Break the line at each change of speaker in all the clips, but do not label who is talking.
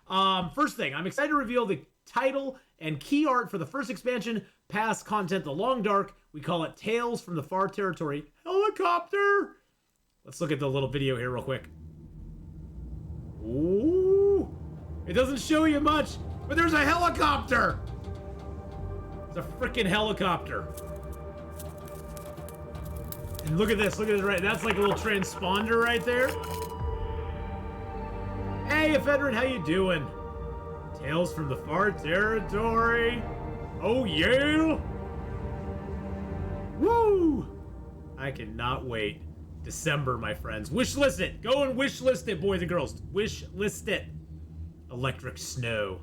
First thing, I'm excited to reveal the title and key art for the first expansion pass content, The Long Dark. We call it Tales from the Far Territory Helicopter. Let's look at the little video here real quick. Ooh, it doesn't show you much, but there's a helicopter. It's a freaking helicopter. And look at this, right? That's like a little transponder right there. Hey, Ephedrine, how you doing? Tales from the Far Territory. Oh, yeah. Woo! I cannot wait. December, my friends. Wishlist it. Go and wishlist it, boys and girls. Wishlist it. Electric Snow.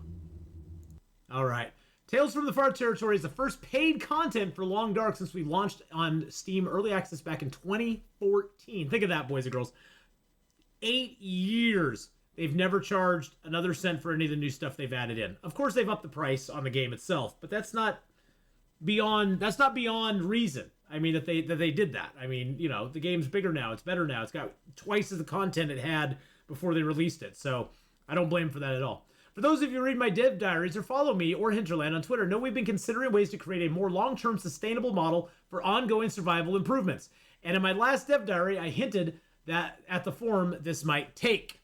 All right. Tales from the Far Territory is the first paid content for Long Dark since we launched on Steam Early Access back in 2014. Think of that, boys and girls. 8 years. They've never charged another cent for any of the new stuff they've added in. Of course, they've upped the price on the game itself, but that's not beyond reason. I mean, that they did that. I mean, you know, the game's bigger now. It's better now. It's got twice as the content it had before they released it. So I don't blame them for that at all. For those of you who read my dev diaries or follow me or Hinterland on Twitter, know we've been considering ways to create a more long-term sustainable model for ongoing survival improvements. And in my last dev diary, I hinted that at the form this might take.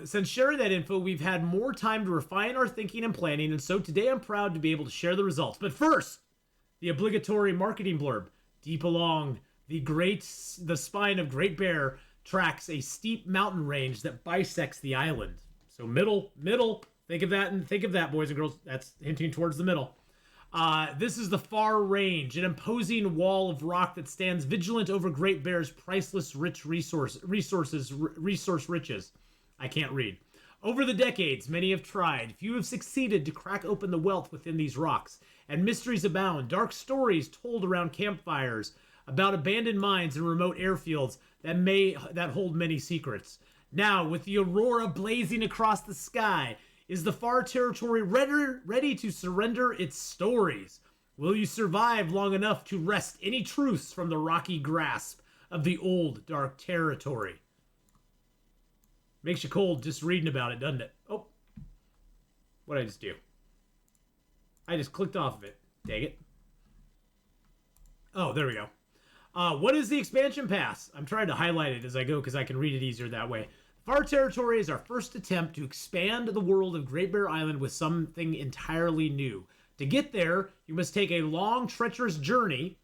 Since sharing that info, we've had more time to refine our thinking and planning, and so today I'm proud to be able to share the results. But first, the obligatory marketing blurb. Deep along the spine of Great Bear tracks a steep mountain range that bisects the island. So middle, think of that, boys and girls. That's hinting towards the middle. This is the Far Range, an imposing wall of rock that stands vigilant over Great Bear's priceless resource riches. I can't read. Over the decades, many have tried. Few have succeeded to crack open the wealth within these rocks. And mysteries abound. Dark stories told around campfires about abandoned mines and remote airfields that hold many secrets. Now, with the aurora blazing across the sky, is the Far Territory ready to surrender its stories? Will you survive long enough to wrest any truths from the rocky grasp of the old Dark Territory? Makes you cold just reading about it, doesn't it? Oh. What did I just do? I just clicked off of it. Dang it. Oh, there we go. What is the expansion pass? I'm trying to highlight it as I go because I can read it easier that way. Far Territory is our first attempt to expand the world of Great Bear Island with something entirely new. To get there, you must take a long, treacherous journey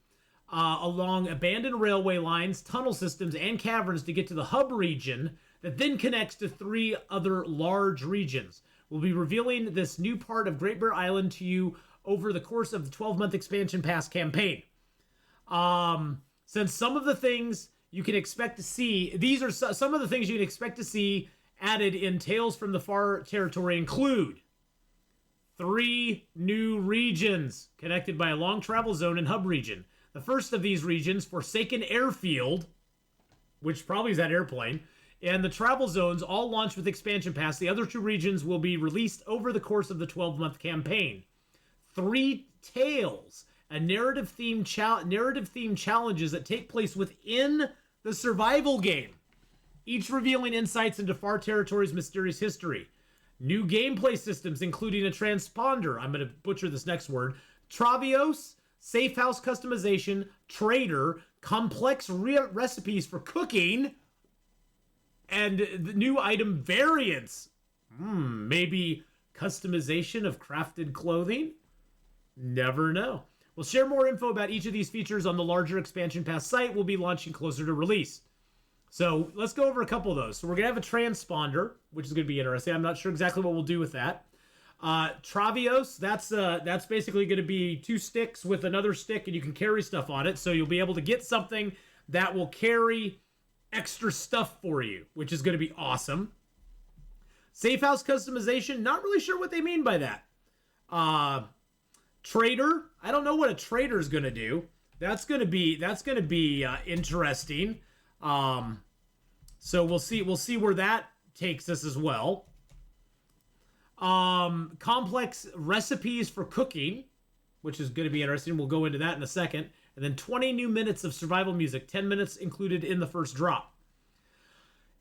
along abandoned railway lines, tunnel systems, and caverns to get to the hub region that then connects to 3 other large regions. We'll be revealing this new part of Great Bear Island to you over the course of the 12-month expansion pass campaign. Since some of the things you can expect to see, these are some of the things you can expect to see added in Tales from the Far Territory include 3 new regions connected by a long travel zone and hub region. The first of these regions, Forsaken Airfield, which probably is that airplane, and the travel zones all launch with expansion pass. The other 2 regions will be released over the course of the 12-month campaign. 3 Tales, a narrative-themed challenges that take place within the survival game, each revealing insights into Far Territory's mysterious history. New gameplay systems, including a transponder, I'm going to butcher this next word, Travios, safe house customization, trader, complex recipes for cooking, and the new item variants. Maybe customization of crafted clothing? Never know. We'll share more info about each of these features on the larger expansion pass site we'll be launching closer to release. So let's go over a couple of those. So we're going to have a transponder, which is going to be interesting. I'm not sure exactly what we'll do with that. Travios, that's basically going to be 2 sticks with another stick, and you can carry stuff on it. So you'll be able to get something that will carry extra stuff for you, which is going to be awesome. Safe house customization, not really sure what they mean by that. Trader, I don't know what a trader is going to do. That's going to be interesting. So we'll see where that takes us as well. Complex recipes for cooking, which is going to be interesting. We'll go into that in a second. And then 20 new minutes of survival music, 10 minutes included in the first drop.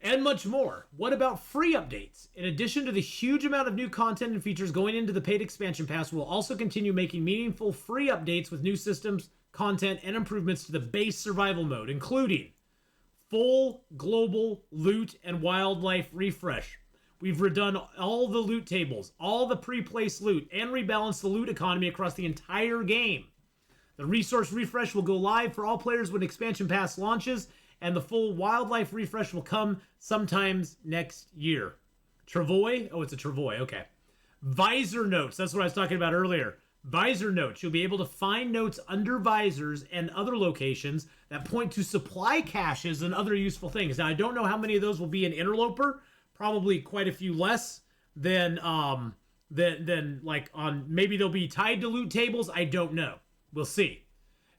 and much more. What about free updates? In addition to the huge amount of new content and features going into the paid expansion pass, we'll also continue making meaningful free updates with new systems, content, and improvements to the base survival mode, including full global loot and wildlife refresh. We've redone all the loot tables, all the pre-placed loot, and rebalanced the loot economy across the entire game. The resource refresh will go live for all players when expansion pass launches, and the full wildlife refresh will come sometimes next year. Travoy? Oh, it's a Travoy. Okay. Visor notes. That's what I was talking about earlier. Visor notes. You'll be able to find notes under visors and other locations that point to supply caches and other useful things. Now, I don't know how many of those will be in Interloper. Probably quite a few less than like on, maybe they'll be tied to loot tables. I don't know. We'll see.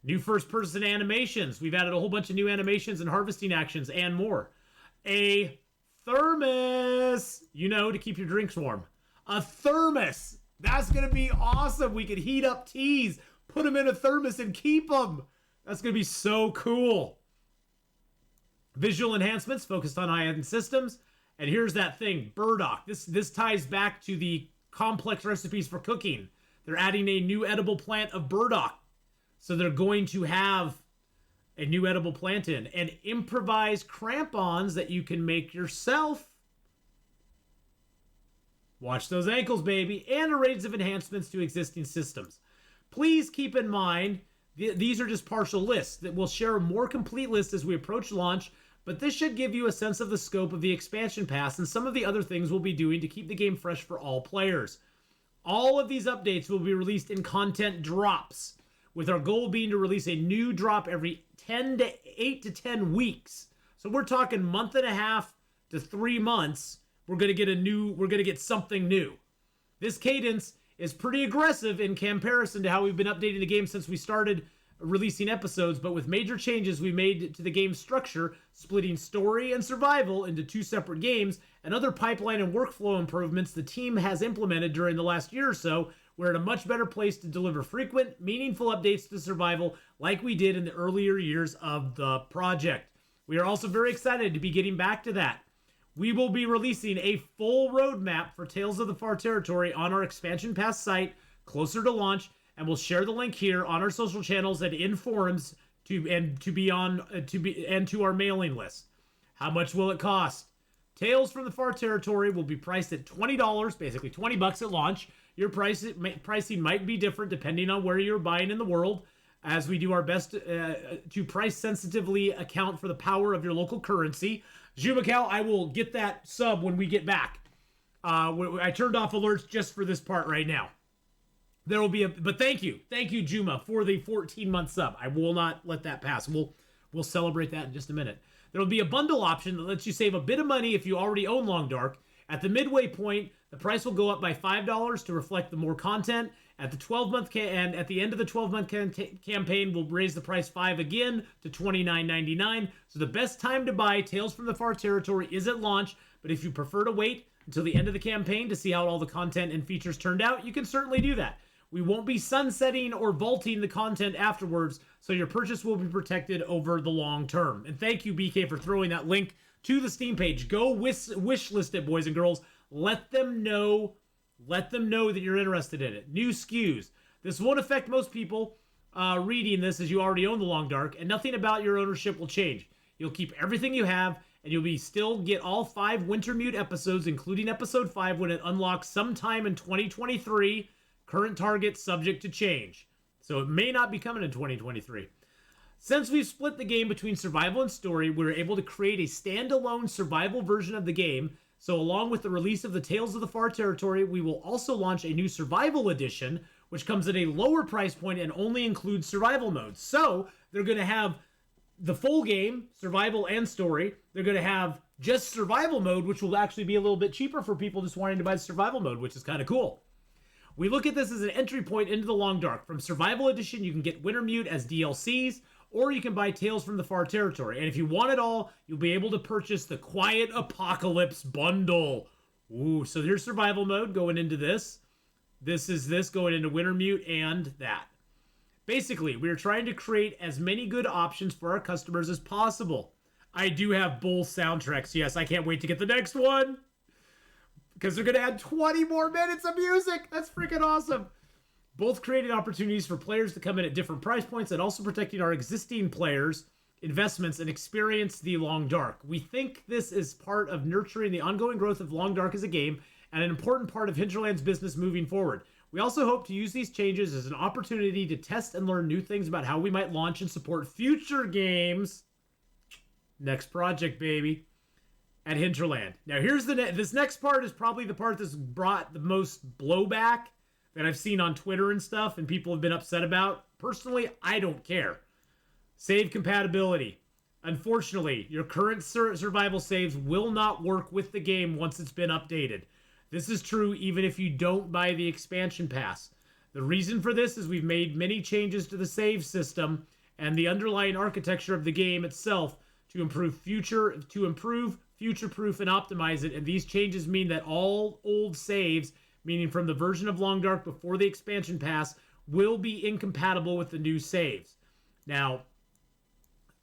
New first-person animations. We've added a whole bunch of new animations and harvesting actions and more. A thermos, to keep your drinks warm. A thermos. That's going to be awesome. We could heat up teas, put them in a thermos, and keep them. That's going to be so cool. Visual enhancements focused on high-end systems. And here's that thing, burdock. This ties back to the complex recipes for cooking. They're adding a new edible plant of burdock. So they're going to have a new edible plant in. And improvised crampons that you can make yourself. Watch those ankles, baby. And arrays of enhancements to existing systems. Please keep in mind, these are just partial lists. That we'll share a more complete list as we approach launch. But this should give you a sense of the scope of the expansion pass and some of the other things we'll be doing to keep the game fresh for all players. All of these updates will be released in content drops, with our goal being to release a new drop every 8 to 10 weeks. So we're talking month and a half to 3 months. We're going to get something new. This cadence is pretty aggressive in comparison to how we've been updating the game since we started releasing episodes, but with major changes we made to the game's structure, splitting story and survival into 2 separate games, and other pipeline and workflow improvements the team has implemented during the last year or so, we're in a much better place to deliver frequent, meaningful updates to survival like we did in the earlier years of the project. We are also very excited to be getting back to that. We will be releasing a full roadmap for Tales of the Far Territory on our expansion pass site closer to launch, and we'll share the link here on our social channels and in forums to our mailing list. How much will it cost? Tales from the Far Territory will be priced at $20, basically $20 at launch. Your pricing might be different depending on where you're buying in the world, as we do our best to price sensitively account for the power of your local currency. Jumacal, I will get that sub when we get back. I turned off alerts just for this part right now. There will be but thank you, Juma, for the 14-month sub. I will not let that pass. We'll celebrate that in just a minute. There will be a bundle option that lets you save a bit of money if you already own Long Dark. At the midway point, the price will go up by $5 to reflect the more content. At the 12-month and at the end of the 12-month campaign, we'll raise the price $5 again to $29.99. So the best time to buy Tales from the Far Territory is at launch, but if you prefer to wait until the end of the campaign to see how all the content and features turned out, you can certainly do that. We won't be sunsetting or vaulting the content afterwards, so your purchase will be protected over the long term. And thank you, BK, for throwing that link to the Steam page. Go wish list it, boys and girls. Let them know that you're interested in it. New SKUs. This won't affect most people reading this, as you already own the Long Dark, and nothing about your ownership will change. You'll keep everything you have, and you'll still get all 5 Wintermute episodes, including episode 5 when it unlocks sometime in 2023. Current target subject to change. So it may not be coming in 2023. Since we've split the game between survival and story, we were able to create a standalone survival version of the game. So along with the release of the Tales of the Far Territory, we will also launch a new survival edition, which comes at a lower price point and only includes survival modes. So they're going to have the full game, survival and story. They're going to have just survival mode, which will actually be a little bit cheaper for people just wanting to buy the survival mode, which is kind of cool. We look at this as an entry point into the Long Dark. From Survival Edition, you can get Wintermute as DLCs, or you can buy Tales from the Far Territory. And if you want it all, you'll be able to purchase the Quiet Apocalypse bundle. Ooh, so there's survival mode going into this. This is this going into Wintermute and that. Basically, we are trying to create as many good options for our customers as possible. I do have both soundtracks. Yes, I can't wait to get the next one because they're going to add 20 more minutes of music. That's freaking awesome. Both creating opportunities for players to come in at different price points and also protecting our existing players' investments and experience the Long Dark. We think this is part of nurturing the ongoing growth of Long Dark as a game and an important part of Hinterland's business moving forward. We also hope to use these changes as an opportunity to test and learn new things about how we might launch and support future games. Next project, baby. At Hinterland. Now, here's this next part is probably the part that's brought the most blowback that I've seen on Twitter and stuff, and people have been upset about. Personally, I don't care. Save compatibility. Unfortunately, your current survival saves will not work with the game once it's been updated. This is true even if you don't buy the expansion pass. The reason for this is we've made many changes to the save system and the underlying architecture of the game itself to improve future-proof and optimize it, and these changes mean that all old saves, meaning from the version of Long Dark before the expansion pass, will be incompatible with the new saves. Now,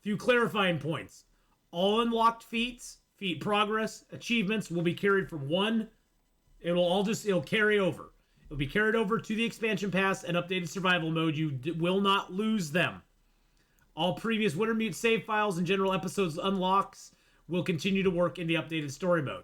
few clarifying points. All unlocked feat progress, achievements will be carried from one. It'll carry over. It'll be carried over to the expansion pass and updated survival mode. You will not lose them. All previous Wintermute save files and general episodes unlocks will continue to work in the updated story mode.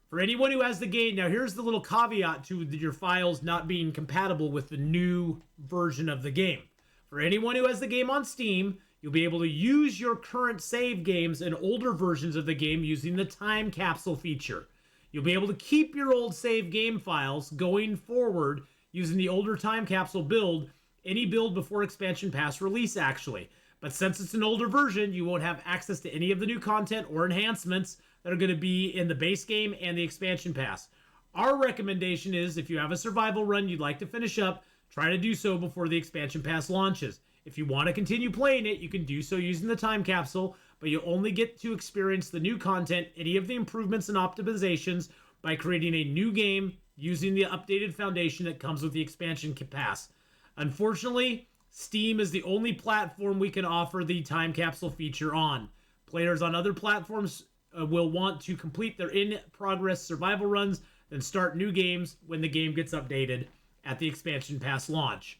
For anyone who has the game, now here's the little caveat to your files not being compatible with the new version of the game. For anyone who has the game on Steam, you'll be able to use your current save games in older versions of the game using the time capsule feature. You'll be able to keep your old save game files going forward using the older time capsule build, any build before expansion pass release actually. But since it's an older version, you won't have access to any of the new content or enhancements that are going to be in the base game and the expansion pass. Our recommendation is if you have a survival run you'd like to finish up, try to do so before the expansion pass launches. If you want to continue playing it, you can do so using the time capsule, but you only get to experience the new content, any of the improvements and optimizations, by creating a new game using the updated foundation that comes with the expansion pass. Unfortunately, Steam is the only platform we can offer the time capsule feature on. Players on other platforms will want to complete their in-progress survival runs, then start new games when the game gets updated at the expansion pass launch.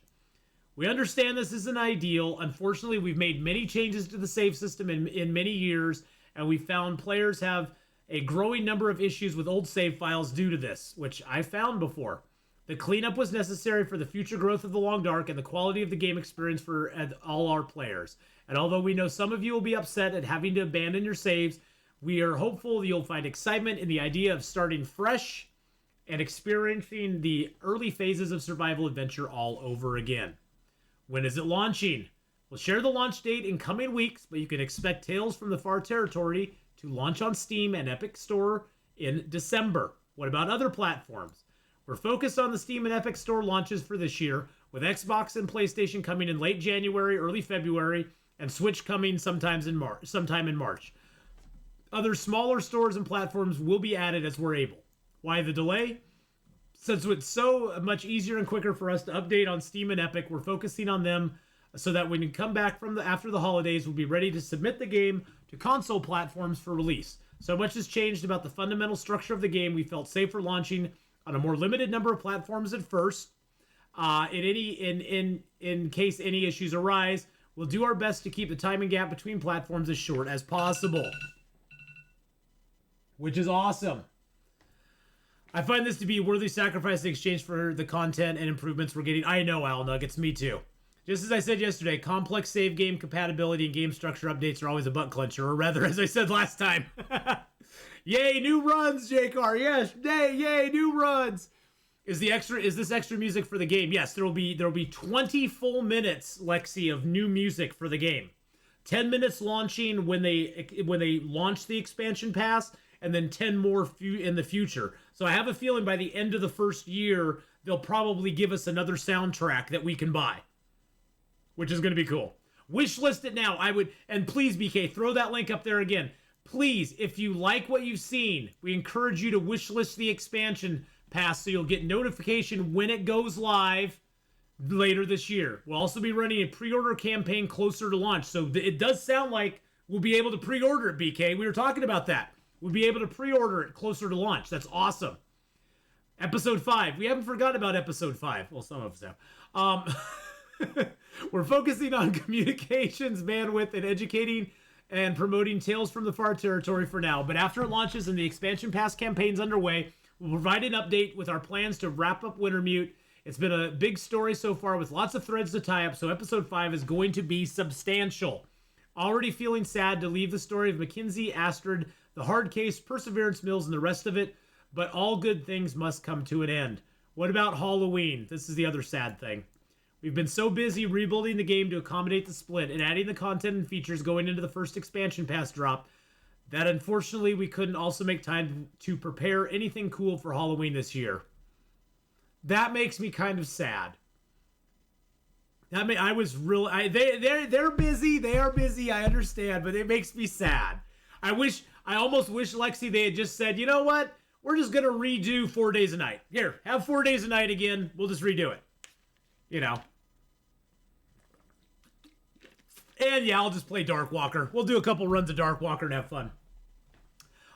We understand this isn't ideal. Unfortunately, we've made many changes to the save system in many years, and we found players have a growing number of issues with old save files due to this, which I found before. The cleanup was necessary for the future growth of the Long Dark and the quality of the game experience for all our players. And although we know some of you will be upset at having to abandon your saves, we are hopeful that you'll find excitement in the idea of starting fresh and experiencing the early phases of survival adventure all over again. When is it launching? We'll share the launch date in coming weeks, but you can expect Tales from the Far Territory to launch on Steam and Epic Store in December. What about other platforms? We're focused on the Steam and Epic Store launches for this year, with Xbox and PlayStation coming in late January, early February, and Switch coming sometime in March. Other smaller stores and platforms will be added as we're able. Why the delay? Since it's so much easier and quicker for us to update on Steam and Epic, we're focusing on them so that when you come back from after the holidays, we'll be ready to submit the game to console platforms for release. So much has changed about the fundamental structure of the game. We felt safer launching on a more limited number of platforms at first. In case any issues arise, we'll do our best to keep the timing gap between platforms as short as possible, which is awesome. I find this to be a worthy sacrifice in exchange for the content and improvements we're getting. I know, Al Nuggets, me too. Just as I said yesterday, complex save game compatibility and game structure updates are always a butt clencher, or rather, as I said last time. Yay, new runs, JCar. Yes, yay, new runs. Is this extra music for the game? Yes, there'll be 20 full minutes, Lexi, of new music for the game. 10 minutes launching when they launch the expansion pass, and then 10 more in the future. So I have a feeling by the end of the first year, they'll probably give us another soundtrack that we can buy, which is going to be cool. Wishlist it now. And please, BK, throw that link up there again. Please, if you like what you've seen, we encourage you to wishlist the expansion pass so you'll get notification when it goes live later this year. We'll also be running a pre-order campaign closer to launch. So it does sound like We'll be able to pre-order it, BK. We were talking about that. We'll be able to pre-order it closer to launch. That's awesome. Episode 5. We haven't forgotten about episode 5. Well, some of us have. We're focusing on communications, bandwidth, and educating and promoting Tales from the Far Territory for now. But after it launches and the expansion pass campaign's underway, we'll provide an update with our plans to wrap up Wintermute. It's been a big story so far with lots of threads to tie up, so episode 5 is going to be substantial. Already feeling sad to leave the story of Mackenzie, Astrid, the hard case, Perseverance Mills, and the rest of it, but all good things must come to an end. What about Halloween? This is the other sad thing. We've been so busy rebuilding the game to accommodate the split and adding the content and features going into the first expansion pass drop that unfortunately we couldn't also make time to prepare anything cool for Halloween this year. That makes me kind of sad. I was real. They're busy. They are busy. I understand, but it makes me sad. I almost wish Lexi they had just said, you know what? We're just gonna redo 4 Days a Night. Here, have 4 Days a Night again. We'll just redo it. You know. And yeah, I'll just play Dark Walker. We'll do a couple runs of Dark Walker and have fun.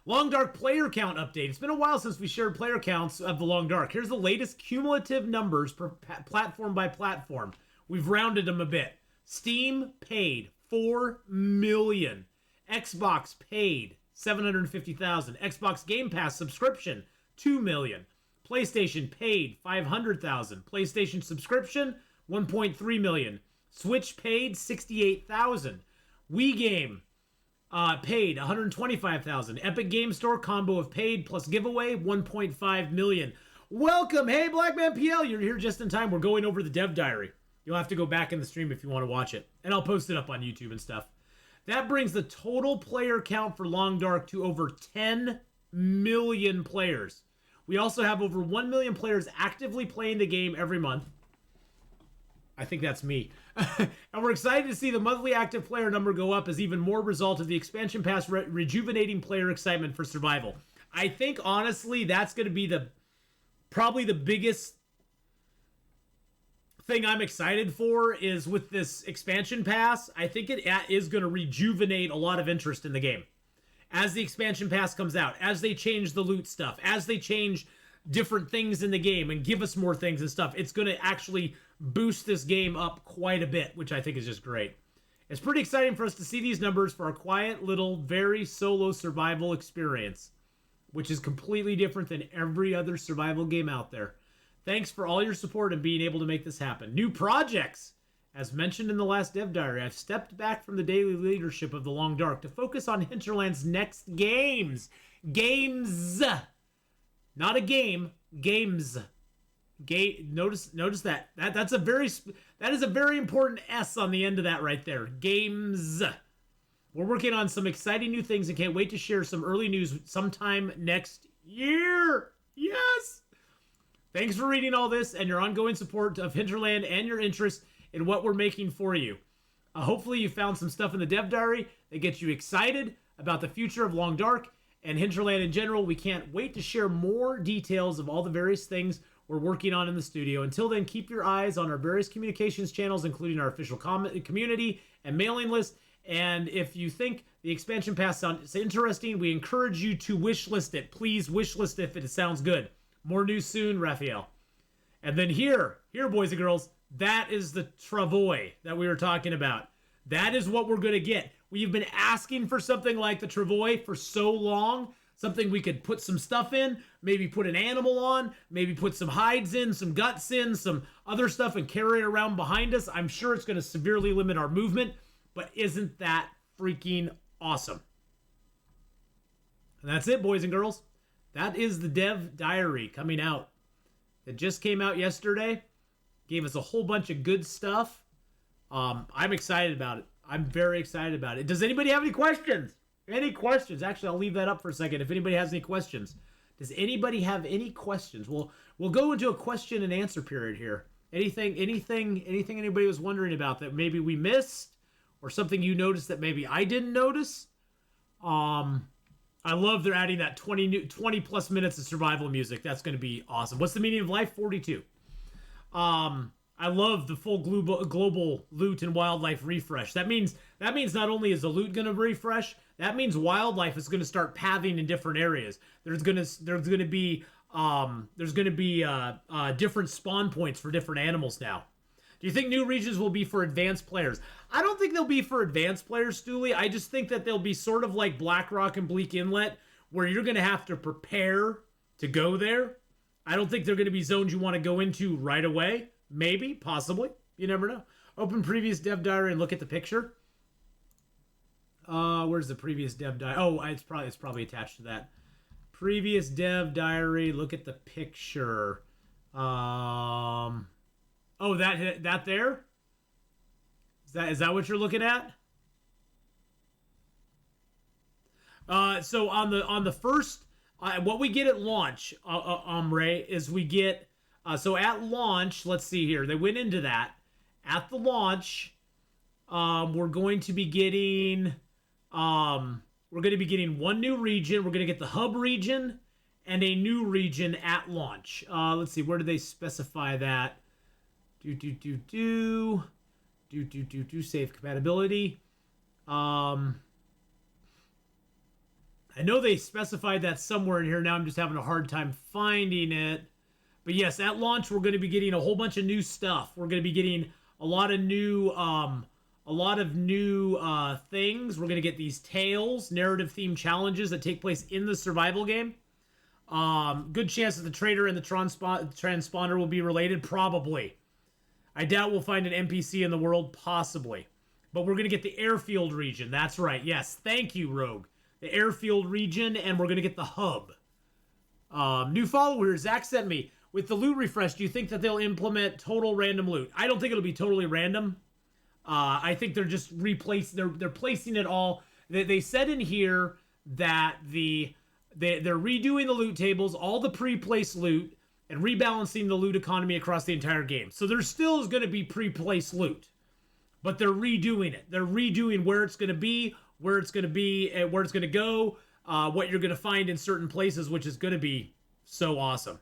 Long Dark player count update. It's been a while since we shared player counts of the Long Dark. Here's the latest cumulative numbers per platform by platform. We've rounded them a bit. Steam paid 4 million. Xbox paid 750,000. Xbox Game Pass subscription 2 million. PlayStation paid 500,000. PlayStation subscription 1.3 million. Switch paid 68,000. Wii Game paid 125,000. Epic Game Store combo of paid plus giveaway 1.5 million. Welcome, hey Blackman PL, you're here just in time. We're going over the dev diary. You'll have to go back in the stream if you want to watch it, and I'll post it up on YouTube and stuff. That brings the total player count for Long Dark to over 10 million players. We also have over 1 million players actively playing the game every month. I think that's me. And we're excited to see the monthly active player number go up as even more result of the expansion pass rejuvenating player excitement for survival. I think, honestly, that's going to be probably the biggest thing I'm excited for is with this expansion pass. I think it is going to rejuvenate a lot of interest in the game. As the expansion pass comes out, as they change the loot stuff, as they change different things in the game and give us more things and stuff, it's going to actually boost this game up quite a bit, which I think is just great. It's pretty exciting for us to see these numbers for our quiet little, very solo survival experience, which is completely different than every other survival game out there. Thanks for all your support and being able to make this happen. New projects. As mentioned in the last dev diary, I've stepped back from the daily leadership of the Long Dark to focus on Hinterland's next games. Games. Not a game. Games. Notice that. That is a very important S on the end of that right there. Games. We're working on some exciting new things and can't wait to share some early news sometime next year. Yes. Thanks for reading all this and your ongoing support of Hinterland and your interest in what we're making for you. Hopefully you found some stuff in the dev diary that gets you excited about the future of Long Dark and Hinterland in general. We can't wait to share more details of all the various things we're working on in the studio. Until then, keep your eyes on our various communications channels, including our official community and mailing list. And if you think the expansion pass sounds interesting, we encourage you to wishlist it. Please wishlist it if it sounds good. More news soon, Raphael. And then here, boys and girls, that is the Travois that we were talking about. That is what we're going to get. We've been asking for something like the Travois for so long. Something we could put some stuff in, maybe put an animal on, maybe put some hides in, some guts in, some other stuff and carry it around behind us. I'm sure it's going to severely limit our movement, but isn't that freaking awesome? And that's it, boys and girls. That is the dev diary coming out. It just came out yesterday. Gave us a whole bunch of good stuff. I'm excited about it. I'm very excited about it. Does anybody have any questions? Any questions? Actually, I'll leave that up for a second. If anybody has any questions. Does anybody have any questions? We'll go into a question and answer period here. Anything anybody was wondering about that maybe we missed, or something you noticed that maybe I didn't notice? I love they're adding that 20 plus minutes of survival music. That's going to be awesome. What's the meaning of life? 42. I I love the full global loot and wildlife refresh. That means not only is the loot going to refresh, that means wildlife is going to start pathing in different areas. There's going to be different spawn points for different animals now. Do you think new regions will be for advanced players? I don't think they'll be for advanced players, Stooley. I just think that they'll be sort of like Blackrock and Bleak Inlet, where you're going to have to prepare to go there. I don't think they're going to be zones you want to go into right away. Maybe, possibly. You never know. Open previous dev diary and look at the picture. Where's the previous dev diary? Oh, it's probably attached to that. Previous dev diary. Look at the picture. Oh, that there? Is that what you're looking at? So on the first, what we get at launch, Ray, is we get so at launch. Let's see here. They went into that at the launch. We're going to be getting one new region. We're going to get the hub region and a new region at launch. Let's see. Where do they specify that? Save compatibility. I know they specified that somewhere in here. Now I'm just having a hard time finding it. But yes, at launch we're going to be getting a whole bunch of new stuff. We're going to be getting a lot of new things. We're going to get these tales, narrative themed challenges that take place in the survival game. Good chance that the trader and the transponder will be related, probably. I doubt we'll find an NPC in the world, possibly. But we're going to get the airfield region. That's right. Yes, thank you, Rogue. The airfield region, and we're going to get the hub. New follower, Zach sent me. With the loot refresh, do you think that they'll implement total random loot? I don't think it'll be totally random. I think they're just they're placing it all. They said in here that they're redoing the loot tables, all the pre-placed loot, and rebalancing the loot economy across the entire game. So there still is going to be pre-placed loot, but they're redoing it. They're redoing where it's going to be, where it's going to go, what you're going to find in certain places, which is going to be so awesome.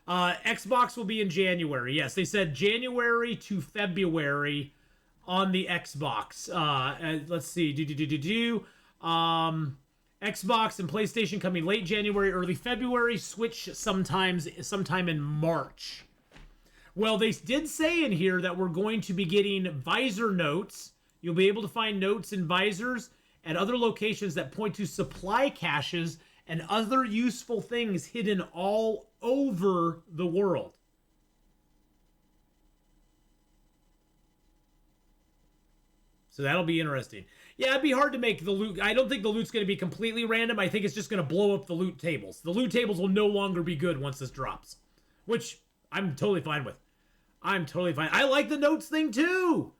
Xbox will be in January. Yes, they said January to February on the Xbox. Let's see. Xbox and PlayStation coming late January, early February. Switch sometime in March. Well, they did say in here that we're going to be getting visor notes. You'll be able to find notes in visors at other locations that point to supply caches and other useful things hidden all over the world. So that'll be interesting. Yeah, it'd be hard to make the loot. I don't think the loot's going to be completely random. I think it's just going to blow up the loot tables. The loot tables will no longer be good once this drops, which I'm totally fine with. I'm totally fine. I like the notes thing too.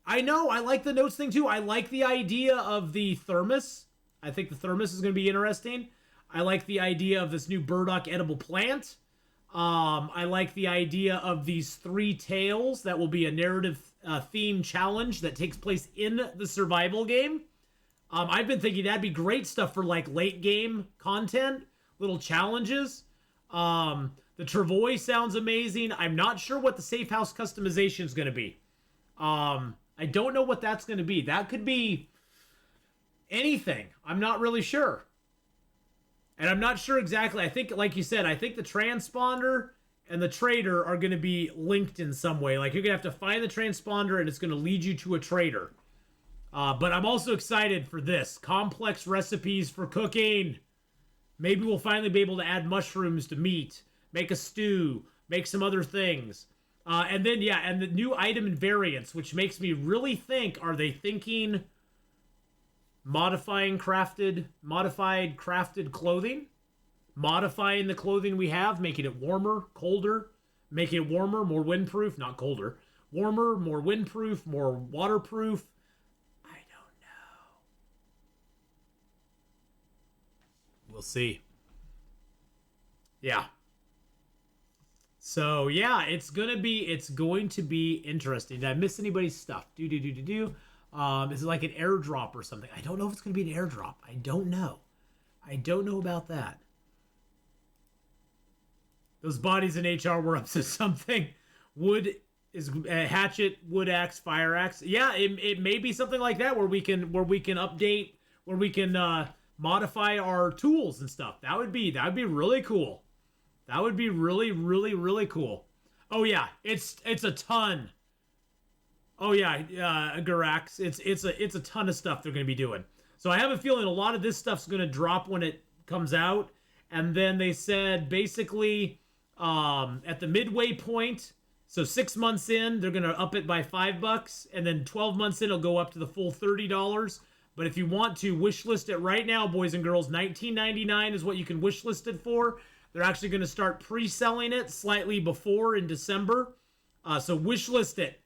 I know, I like the notes thing too. I like the idea of the thermos. I think the thermos is going to be interesting. I like the idea of this new burdock edible plant. I like the idea of these 3 tales that will be a narrative theme challenge that takes place in the survival game. I've been thinking that'd be great stuff for like late game content, little challenges. The Travois sounds amazing. I'm not sure what the safe house customization is going to be. I don't know what that's going to be. That could be anything. I'm not really sure. And I'm not sure exactly. I think, like you said, I think the transponder and the trader are going to be linked in some way. Like, you're going to have to find the transponder and it's going to lead you to a trader. But I'm also excited for this. Complex recipes for cooking. Maybe we'll finally be able to add mushrooms to meat. Make a stew. Make some other things. And then, yeah, and the new item and variants, which makes me really think, are they thinking modified crafted clothing? Modifying the clothing we have, making it warmer, colder, making it warmer, more windproof, not colder. Warmer, more windproof, more waterproof. I don't know. We'll see. Yeah. So yeah, it's going to be interesting. Did I miss anybody's stuff? Is it like an airdrop or something? I don't know if it's going to be an airdrop. I don't know about that. Those bodies in HR were up to something. Wood is hatchet, wood axe, fire axe. Yeah, it may be something like that where we can update, where we can modify our tools and stuff. That would be really cool. That would be really, really, really cool. Oh yeah, it's a ton. Oh yeah, Garax. It's a ton of stuff they're going to be doing. So I have a feeling a lot of this stuff's going to drop when it comes out. And then they said basically at the midway point, so 6 months in, they're going to up it by $5, and then 12 months in, it'll go up to the full $30. But if you want to wish list it right now, boys and girls, $19.99 is what you can wish list it for. They're actually going to start pre-selling it slightly before in December. So wish list it.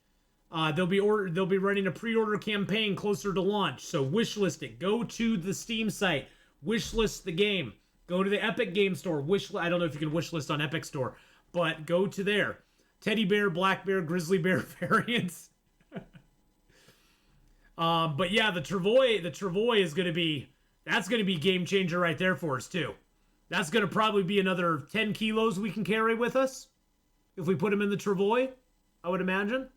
They'll be running a pre-order campaign closer to launch. So wish list it. Go to the Steam site. Wish list the game. Go to the Epic Game Store. I don't know if you can wish list on Epic Store, but go to there. Teddy bear, black bear, grizzly bear variants. But yeah, the Travoy is gonna be game changer right there for us too. That's gonna probably be another 10 kilos we can carry with us if we put him in the Travoy, I would imagine.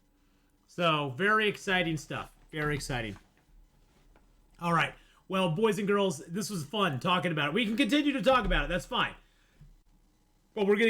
So very exciting stuff. Very exciting. All right. Well, boys and girls, this was fun talking about it. We can continue to talk about it. That's fine. But we're gonna